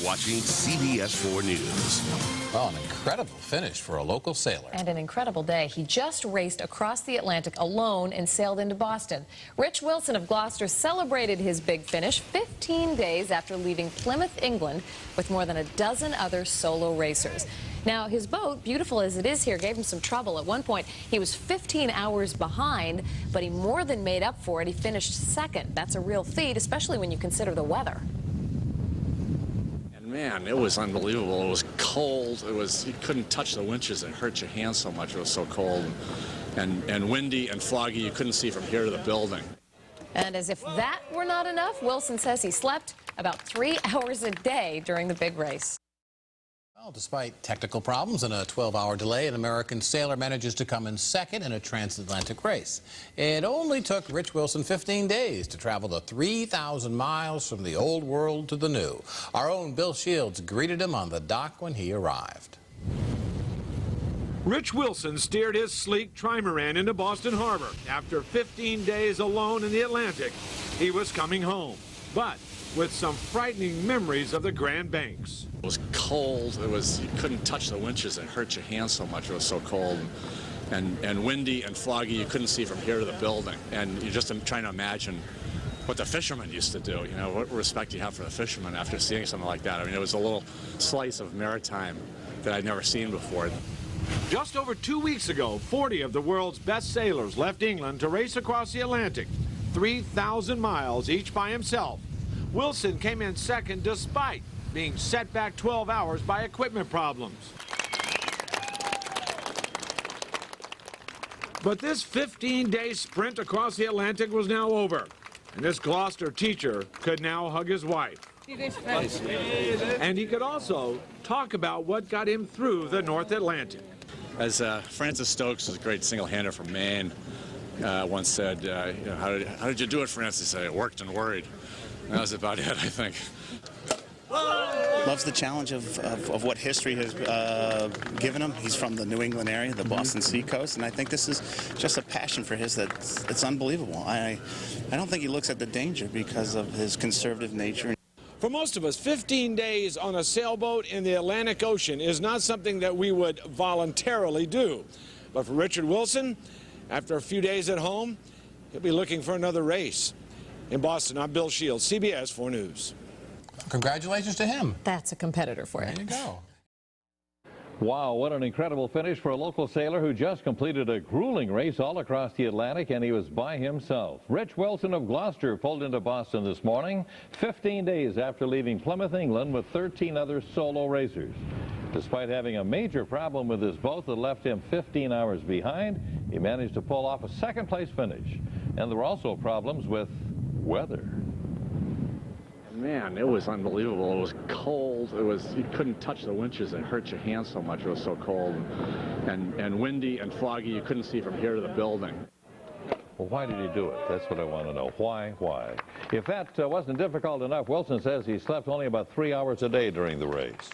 watching CBS 4 News. Well, an incredible finish for a local sailor. And an incredible day. He just raced across the Atlantic alone and sailed into Boston. Rich Wilson of Gloucester celebrated his big finish 15 days after leaving Plymouth, England, with more than a dozen other solo racers. Now, his boat, beautiful as it is here, gave him some trouble. At one point, he was 15 hours behind, but he more than made up for it. He finished second. That's a real feat, especially when you consider the weather. And man, it was unbelievable. It was cold. You couldn't touch the winches. It hurt your hands so much. It was so cold and windy and foggy. You couldn't see from here to the building. And as if that were not enough, Wilson says he slept about 3 hours a day during the big race. Well, despite technical problems and a 12-hour delay, an American sailor manages to come in second in a transatlantic race. It only took Rich Wilson 15 days to travel the 3,000 miles from the old world to the new. Our own Bill Shields greeted him on the dock when he arrived. Rich Wilson steered his sleek trimaran into Boston Harbor. After 15 days alone in the Atlantic, he was coming home, but with some frightening memories of the Grand Banks. It was cold. You couldn't touch the winches. It hurt your hands so much. It was so cold and windy and foggy. You couldn't see from here to the building. And you're just trying to imagine what the fishermen used to do. You know, what respect you have for the fishermen after seeing something like that. I mean, it was a little slice of maritime that I'd never seen before. Just over 2 weeks ago, 40 of the world's best sailors left England to race across the Atlantic, 3,000 miles each by himself. Wilson came in second despite being set back 12 hours by equipment problems. But this 15-day sprint across the Atlantic was now over, and this Gloucester teacher could now hug his wife. And he could also talk about what got him through the North Atlantic. As Francis Stokes, a great single-hander from Maine, once said, you know, how did you do it, Francis? He said, it worked and worried. That was about it, I think. Loves the challenge of what history has given him. He's from the New England area, the Boston seacoast, and I think this is just a passion for his that's unbelievable. I don't think he looks at the danger because of his conservative nature. For most of us, 15 days on a sailboat in the Atlantic Ocean is not something that we would voluntarily do. But for Richard Wilson, after a few days at home, he'll be looking for another race. In Boston, I'm Bill Shields, CBS 4 News. Congratulations to him. That's a competitor for you. There you go. Wow, what an incredible finish for a local sailor who just completed a grueling race all across the Atlantic, and he was by himself. Rich Wilson of Gloucester pulled into Boston this morning, 15 days after leaving Plymouth, England, with 13 other solo racers. Despite having a major problem with his boat that left him 15 hours behind, he managed to pull off a second-place finish. And there were also problems with weather. Man, it was unbelievable. It was cold. You couldn't touch the winches. It hurt your hands so much. It was so cold and windy and foggy. You couldn't see from here to the building. Well, why did he do it? That's what I want to know. Why? If that wasn't difficult enough, Wilson says he slept only about 3 hours a day during the race.